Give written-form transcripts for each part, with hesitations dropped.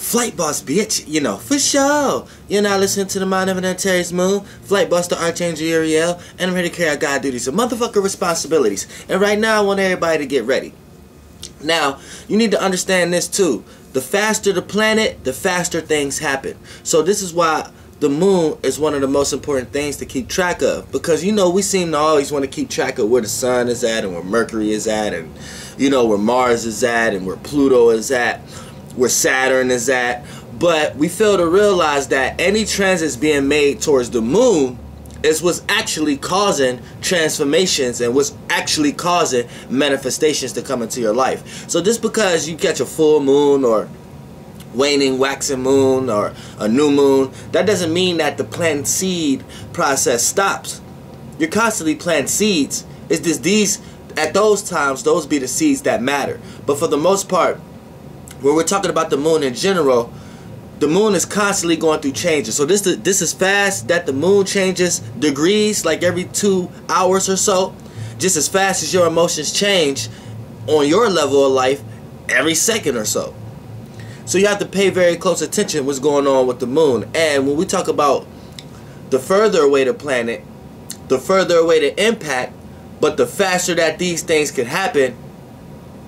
Flight boss, bitch, you know, for sure. You're not listening to the Mind of an Aries Moon, Flight Buster, Archangel Uriel, and I'm here to carry out God duties and motherfucker responsibilities. And right now, I want everybody to get ready. Now, you need to understand this too. The faster the planet, the faster things happen. So this is why the moon is one of the most important things to keep track of. Because, you know, we seem to always want to keep track of where the sun is at and where Mercury is at and, you know, where Mars is at and where Pluto is at, where Saturn is at. But we fail to realize that any transits being made towards the moon is what's actually causing transformations and what's actually causing manifestations to come into your life. So just because you catch a full moon or waning, waxing moon or a new moon, that doesn't mean that the plant seed process stops. You're constantly planting seeds. It's just these, at those times, those be the seeds that matter. But for the most part, when we're talking about the moon in general, the moon is constantly going through changes. So this is fast that the moon changes degrees, like every 2 hours or so. Just as fast as your emotions change on your level of life every second or so. So you have to pay very close attention to what's going on with the moon. And when we talk about the further away the planet, the further away the impact, but the faster that these things can happen,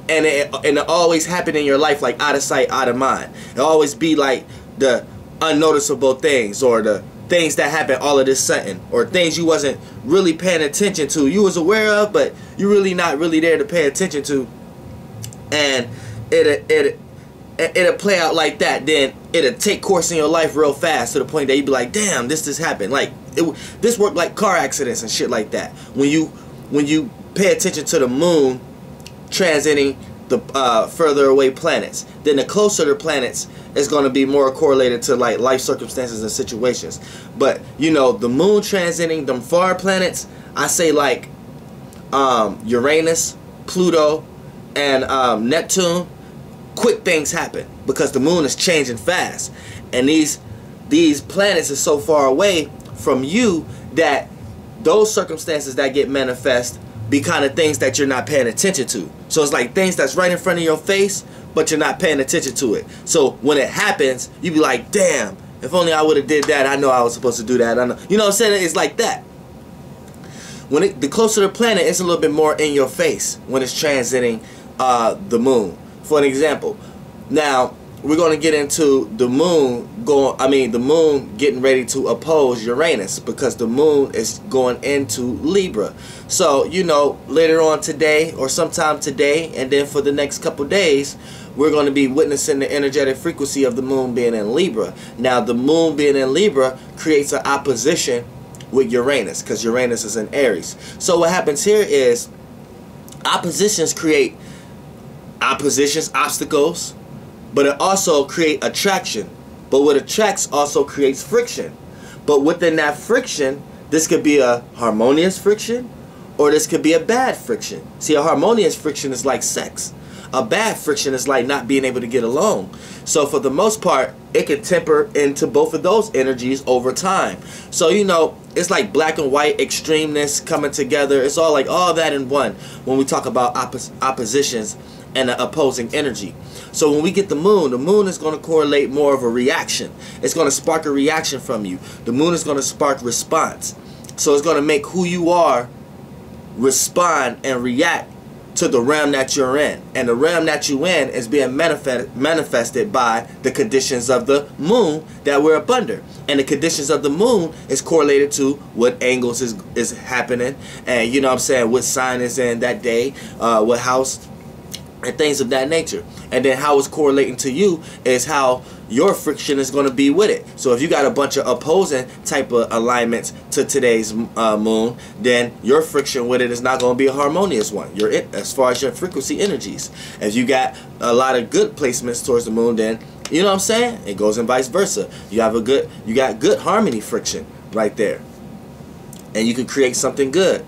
and it always happen in your life, like out of sight, out of mind. It'll always be like the unnoticeable things, or the things that happen all of this sudden, or things you wasn't really paying attention to. You was aware of, but you really not really there to pay attention to. And it'll play out like that. Then it'll take course in your life real fast to the point that you be like, damn, this just happened. Like this worked like car accidents and shit like that. When you pay attention to the moon transiting the further away planets, then the closer the planets is going to be more correlated to like life circumstances and situations. But you know, the moon transiting them far planets, I say like Uranus, Pluto, and Neptune, quick things happen because the moon is changing fast, and these planets are so far away from you that those circumstances that get manifest be kind of things that you're not paying attention to. So it's like things that's right in front of your face, but you're not paying attention to it. So when it happens, you be like, damn, if only I would have did that. I know I was supposed to do that. I know, you know what I'm saying? It's like that. When the closer the planet, it's a little bit more in your face when it's transiting the moon. For an example, now we're going to get into the moon the moon getting ready to oppose Uranus, because the moon is going into Libra. So, you know, later on today or sometime today, and then for the next couple days, we're going to be witnessing the energetic frequency of the moon being in Libra. Now, the moon being in Libra creates an opposition with Uranus, because Uranus is in Aries. So what happens here is oppositions create obstacles, but it also creates attraction. But what attracts also creates friction. But within that friction, this could be a harmonious friction, or this could be a bad friction. See, a harmonious friction is like sex. A bad friction is like not being able to get along. So for the most part, it can temper into both of those energies over time. So, you know, it's like black and white extremeness coming together. It's all like all that in one when we talk about oppositions and the opposing energy. So when we get the moon is going to correlate more of a reaction. It's going to spark a reaction from you. The moon is going to spark response. So it's going to make who you are respond and react to the realm that you're in. And the realm that you're in is being manifested by the conditions of the moon that we're up under. And the conditions of the moon is correlated to what angles is happening, and you know what I'm saying, what sign is in that day, what house, and things of that nature. And then how it's correlating to you is how your friction is going to be with it. So if you got a bunch of opposing type of alignments to today's moon, then your friction with it is not going to be a harmonious one. As far as your frequency energies. If you got a lot of good placements towards the moon, then you know what I'm saying, it goes and vice versa. You got good harmony friction right there, and you can create something good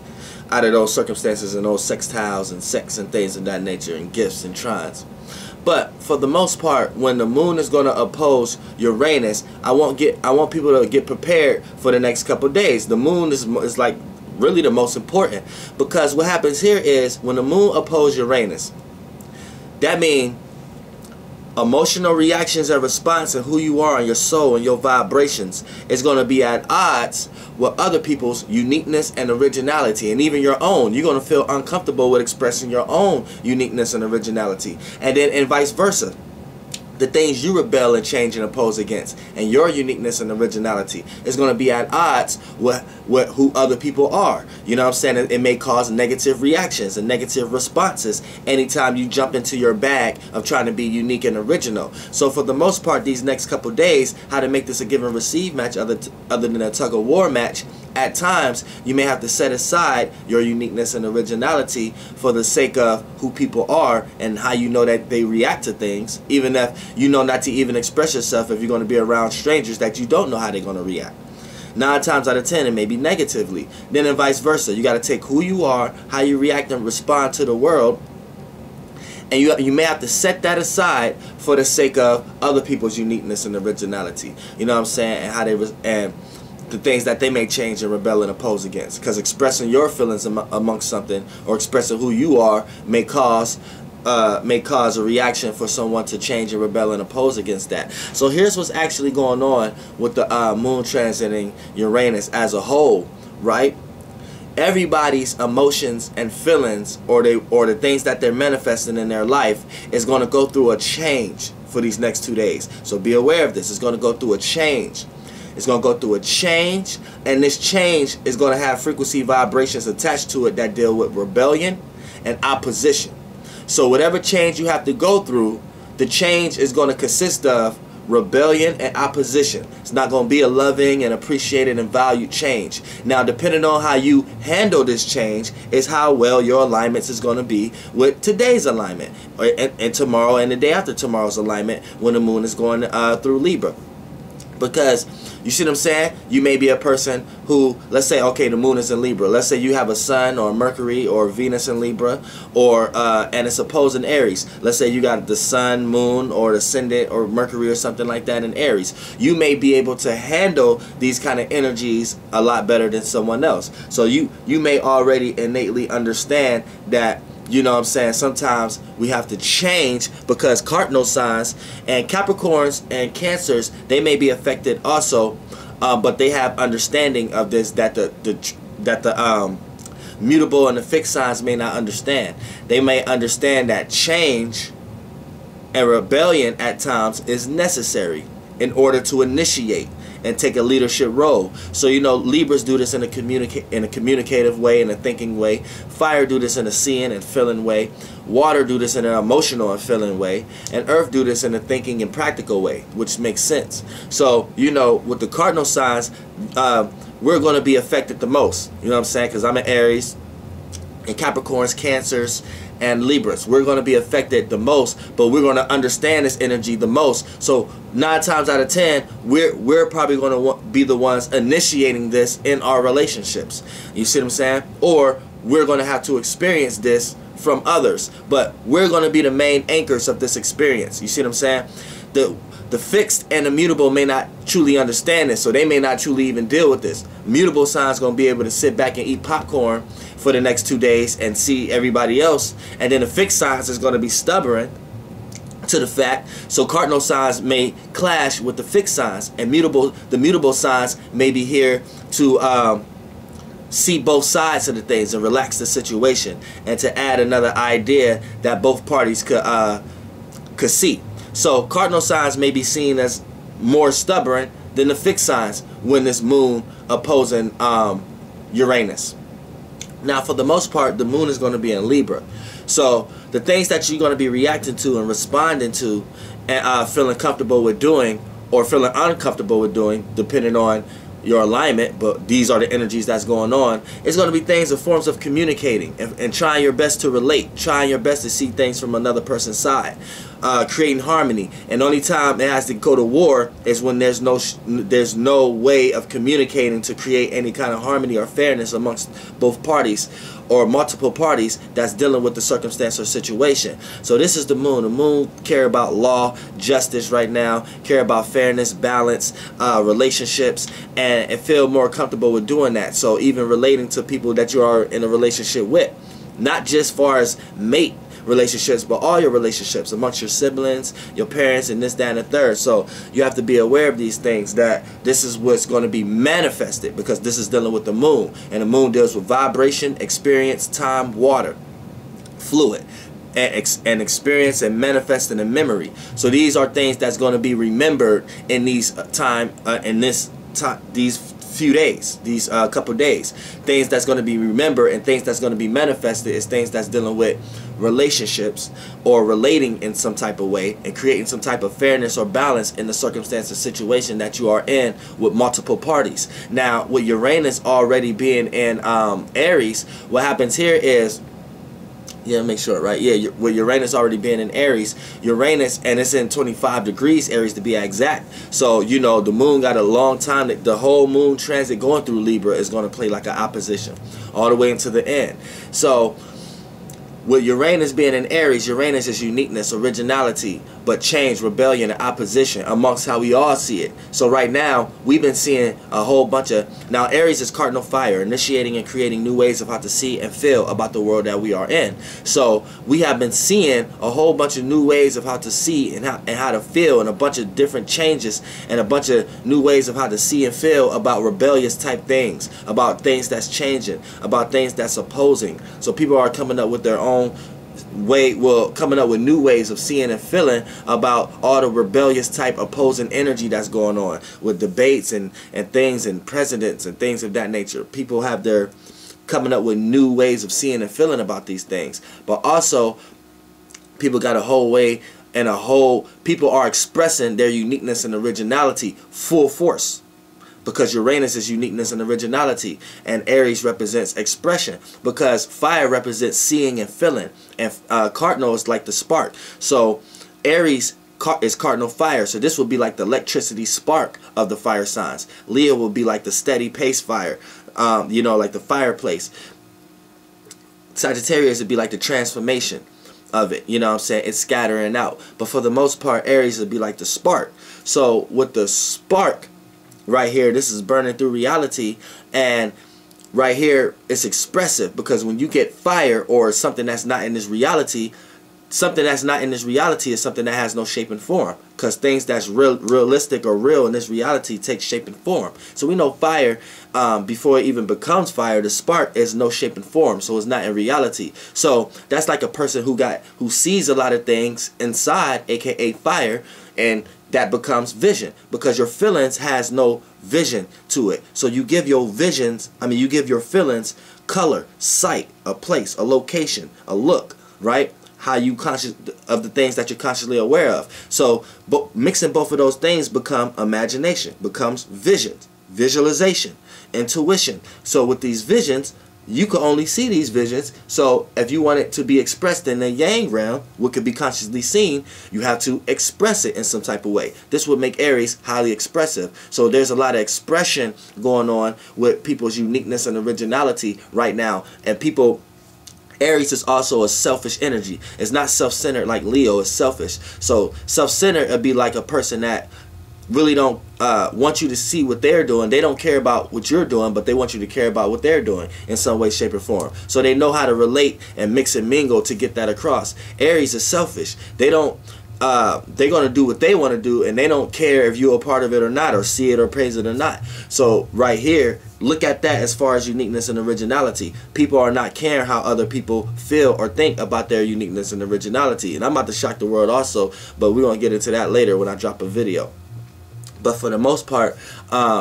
out of those circumstances and those sextiles and sex and things of that nature, and gifts and trines. But for the most part, when the moon is going to oppose Uranus, I want people to get prepared for the next couple of days. The moon is like really the most important, because what happens here is when the moon opposes Uranus, that means emotional reactions and response and who you are and your soul and your vibrations is going to be at odds with other people's uniqueness and originality, and even your own. You're going to feel uncomfortable with expressing your own uniqueness and originality, and vice versa. The things you rebel and change and oppose against and your uniqueness and originality is going to be at odds with who other people are. You know what I'm saying? It may cause negative reactions and negative responses anytime you jump into your bag of trying to be unique and original. So for the most part, these next couple days, how to make this a give and receive match other than a tug of war match, at times you may have to set aside your uniqueness and originality for the sake of who people are and how you know that they react to things, even if you know not to even express yourself if you're going to be around strangers that you don't know how they're going to react. 9 times out of 10 it may be negatively. Then and vice versa. You got to take who you are, how you react and respond to the world, and you may have to set that aside for the sake of other people's uniqueness and originality. You know what I'm saying? And how they the things that they may change and rebel and oppose against. Because expressing your feelings amongst something, or expressing who you are, may cause a reaction for someone to change and rebel and oppose against that. So here's what's actually going on with the moon transiting Uranus as a whole, right? Everybody's emotions and feelings, or the things that they're manifesting in their life, is going to go through a change for these next 2 days. So be aware of this. It's going to go through a change. It's going to go through a change, and this change is going to have frequency vibrations attached to it that deal with rebellion and opposition. So whatever change you have to go through, the change is going to consist of rebellion and opposition. It's not going to be a loving and appreciated and valued change. Now, depending on how you handle this change is how well your alignments is going to be with today's alignment, and tomorrow and the day after tomorrow's alignment when the moon is going through Libra. Because you see what I'm saying? You may be a person who, let's say, okay, the moon is in Libra. Let's say you have a sun or Mercury or Venus in Libra, or and it's opposed in Aries. Let's say you got the sun, moon, or ascendant or Mercury or something like that in Aries. You may be able to handle these kind of energies a lot better than someone else. So you may already innately understand that, you know what I'm saying, sometimes we have to change, because cardinal signs and Capricorns and Cancers, they may be affected also, but they have understanding of this, that the mutable and the fixed signs may not understand. They may understand that change and rebellion at times is necessary in order to initiate and take a leadership role. So, you know, Libras do this in a communicative way, in a thinking way. Fire do this in a seeing and feeling way. Water do this in an emotional and feeling way. And Earth do this in a thinking and practical way, which makes sense. So, you know, with the cardinal signs, we're going to be affected the most. You know what I'm saying? Because I'm an Aries, and Capricorns, Cancers, and Libras. We're going to be affected the most, but we're going to understand this energy the most. So 9 times out of 10, we're probably going to be the ones initiating this in our relationships. You see what I'm saying? Or we're going to have to experience this from others, but we're going to be the main anchors of this experience. You see what I'm saying? The fixed and the mutable may not truly understand this, so they may not truly even deal with this. Mutable signs going to be able to sit back and eat popcorn for the next 2 days and see everybody else, and then the fixed signs is going to be stubborn to the fact. So cardinal signs may clash with the fixed signs, and the mutable signs may be here to see both sides of the things and relax the situation, and to add another idea that both parties could see. So cardinal signs may be seen as more stubborn than the fixed signs when this moon opposing Uranus. Now, for the most part, the moon is going to be in Libra. So the things that you're going to be reacting to and responding to and feeling comfortable with doing, or feeling uncomfortable with doing, depending on your alignment, but these are the energies that's going on. It's going to be things in forms of communicating and trying your best to relate, trying your best to see things from another person's side, creating harmony. And the only time it has to go to war is when there's no way of communicating to create any kind of harmony or fairness amongst both parties or multiple parties that's dealing with the circumstance or situation. So this is the moon. The moon care about law, justice right now, care about fairness, balance, relationships, and feel more comfortable with doing that. So even relating to people that you are in a relationship with, not just far as mate, relationships, but all your relationships amongst your siblings, your parents, and this, that, and the third. So you have to be aware of these things, that this is what's going to be manifested, because this is dealing with the moon, and the moon deals with vibration, experience, time, water, fluid, and experience, and manifesting in memory. So these are things that's going to be remembered in these these few days, these couple days. Things that's going to be remembered and things that's going to be manifested is things that's dealing with relationships, or relating in some type of way, and creating some type of fairness or balance in the circumstance or situation that you are in with multiple parties. Now, with Uranus already being in Aries, what happens here is, make sure, right? Yeah, with Uranus already being in Aries, and it's in 25 degrees Aries to be exact. So, the moon got a long time. The whole moon transit going through Libra is going to play like an opposition all the way into the end. So, with Uranus being in Aries, Uranus is uniqueness, originality, but change, rebellion, and opposition amongst how we all see it. So right now, we've been seeing a whole bunch of... Now, Aries is cardinal fire, initiating and creating new ways of how to see and feel about the world that we are in. So we have been seeing a whole bunch of new ways of how to see and how to feel, and a bunch of different changes, and a bunch of new ways of how to see and feel about rebellious type things, about things that's changing, about things that's opposing. So people are coming up with their own coming up with new ways of seeing and feeling about all the rebellious type opposing energy that's going on with debates and things, and presidents and things of that nature. People have their coming up with new ways of seeing and feeling about these things. But also, people got a whole way, and people are expressing their uniqueness and originality full force. Because Uranus is uniqueness and originality, and Aries represents expression, because fire represents seeing and feeling, and cardinal is like the spark. So Aries is cardinal fire, so this will be like the electricity spark of the fire signs. Leo will be like the steady pace fire, like the fireplace. Sagittarius would be like the transformation of it, it's scattering out. But for the most part, Aries would be like the spark. So with the spark right here, this is burning through reality, and right here it's expressive, because when you get fire or something that's not in this reality, something that's not in this reality is something that has no shape and form, because things that's realistic or real in this reality take shape and form. So we know fire, before it even becomes fire, the spark is no shape and form, so it's not in reality. So that's like a person who sees a lot of things inside, aka fire, and that becomes vision, because your feelings has no vision to it. So you give your you give your feelings color, sight, a place, a location, a look, right? How you conscious of the things that you're consciously aware of. So mixing both of those things become imagination, becomes visions, visualization, intuition. So with these visions, you can only see these visions. So if you want it to be expressed in the yang realm, what could be consciously seen, you have to express it in some type of way. This would make Aries highly expressive. So there's a lot of expression going on with people's uniqueness and originality right now. And Aries is also a selfish energy. It's not self-centered like Leo, it's selfish. So self-centered would be like a person that really don't want you to see what they're doing. They don't care about what you're doing, but they want you to care about what they're doing in some way, shape, or form. So they know how to relate and mix and mingle to get that across. Aries is selfish. They're going to do what they want to do, and they don't care if you're a part of it or not, or see it or praise it or not. So right here, look at that as far as uniqueness and originality. People are not caring how other people feel or think about their uniqueness and originality. And I'm about to shock the world also, but we're going to get into that later when I drop a video. But for the most part,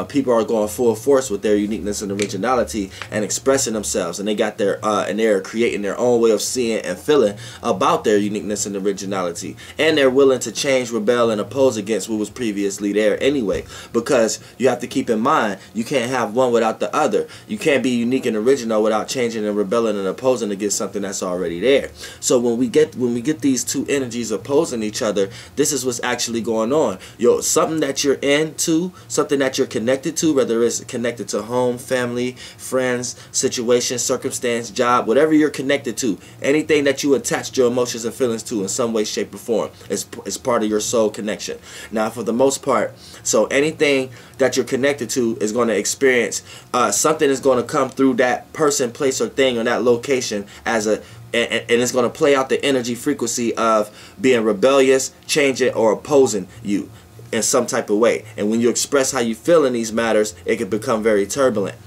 people are going full force with their uniqueness and originality and expressing themselves, and they got and they're creating their own way of seeing and feeling about their uniqueness and originality, and they're willing to change, rebel, and oppose against what was previously there anyway. Because you have to keep in mind, you can't have one without the other. You can't be unique and original without changing and rebelling and opposing against something that's already there. So when we get these two energies opposing each other, this is what's actually going on. Something that you're into, something that you're connected to, whether it's connected to home, family, friends, situation, circumstance, job, whatever you're connected to, anything that you attach your emotions and feelings to in some way, shape, or form is part of your soul connection. Now, for the most part, so anything that you're connected to is going to experience something is going to come through that person, place, or thing, or that location as a and it's going to play out the energy frequency of being rebellious, changing, or opposing you in some type of way. And when you express how you feel in these matters, it can become very turbulent.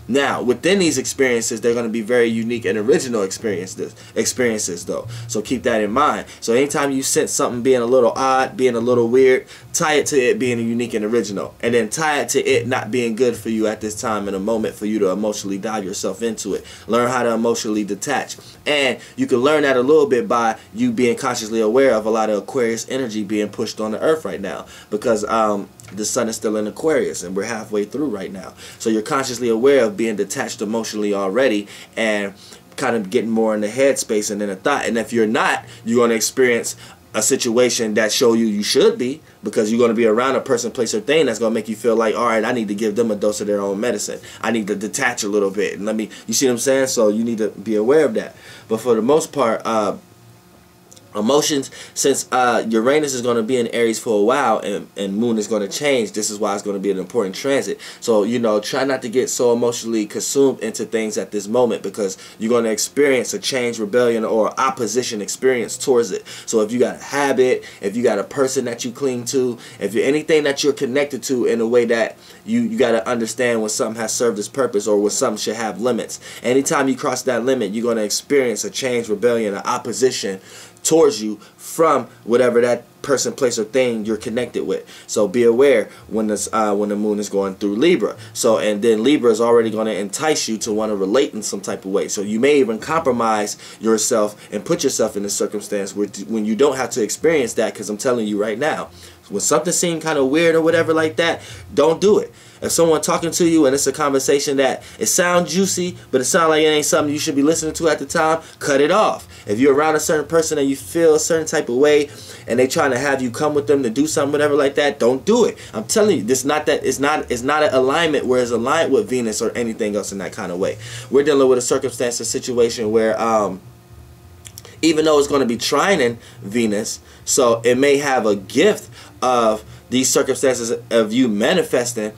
Now, within these experiences, they're going to be very unique and original experiences though. So keep that in mind. So anytime you sense something being a little odd, being a little weird, tie it to it being unique and original. And then tie it to it not being good for you at this time in a moment for you to emotionally dive yourself into it. Learn how to emotionally detach. And you can learn that a little bit by you being consciously aware of a lot of Aquarius energy being pushed on the earth right now. Because the sun is still in Aquarius and we're halfway through right now. So you're consciously aware of being detached emotionally already and kind of getting more in the headspace and in the thought. And if you're not, you're going to experience a situation that show you should be, because you're going to be around a person, place, or thing that's going to make you feel like, all right, I need to give them a dose of their own medicine. I need to detach a little bit. And you see what I'm saying? So you need to be aware of that. But for the most part, emotions, since Uranus is going to be in Aries for a while and Moon is going to change, this is why it's going to be an important transit. So, you know, try not to get so emotionally consumed into things at this moment, because you're going to experience a change, rebellion, or opposition experience towards it. So if you got a habit, if you got a person that you cling to, if you're anything that you're connected to in a way that you got to understand when something has served its purpose or when something should have limits. Anytime you cross that limit, you're going to experience a change, rebellion, or opposition towards you from whatever that person, place, or thing you're connected with. So be aware when the moon is going through Libra. So, and then Libra is already going to entice you to want to relate in some type of way. So you may even compromise yourself and put yourself in a circumstance when you don't have to experience that, because I'm telling you right now, when something seems kind of weird or whatever like that, don't do it. If someone talking to you and it's a conversation that it sounds juicy, but it sounds like it ain't something you should be listening to at the time, cut it off. If you're around a certain person and you feel a certain type of way and they trying to have you come with them to do something, whatever like that, don't do it. I'm telling you, it's not an alignment where it's aligned with Venus or anything else in that kind of way. We're dealing with a circumstance, a situation where even though it's going to be trining Venus, so it may have a gift of these circumstances of you manifesting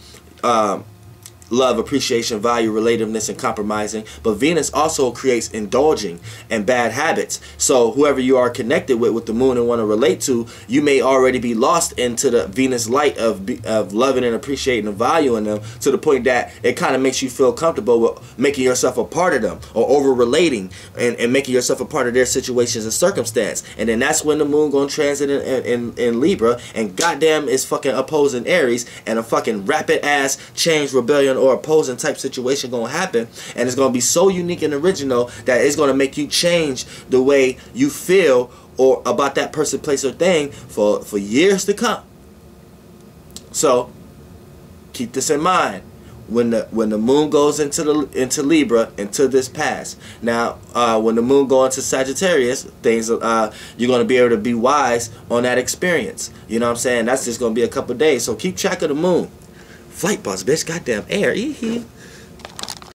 love, appreciation, value, relativeness, and compromising. But Venus also creates indulging and bad habits. So whoever you are connected with the moon and want to relate to, you may already be lost into the Venus light of loving and appreciating and valuing them, to the point that it kind of makes you feel comfortable with making yourself a part of them, or over relating and making yourself a part of their situations and circumstance. And then that's when the moon going to transit in Libra, and goddamn is fucking opposing Aries, and a fucking rapid ass change, rebellion, or opposing type situation gonna happen, and it's gonna be so unique and original that it's gonna make you change the way you feel or about that person, place, or thing for years to come. So keep this in mind when the moon goes into Libra, into this past. Now when the moon goes into Sagittarius, things you're gonna be able to be wise on that experience. You know what I'm saying? That's just gonna be a couple days. So keep track of the moon. Flight boss, bitch. Goddamn air.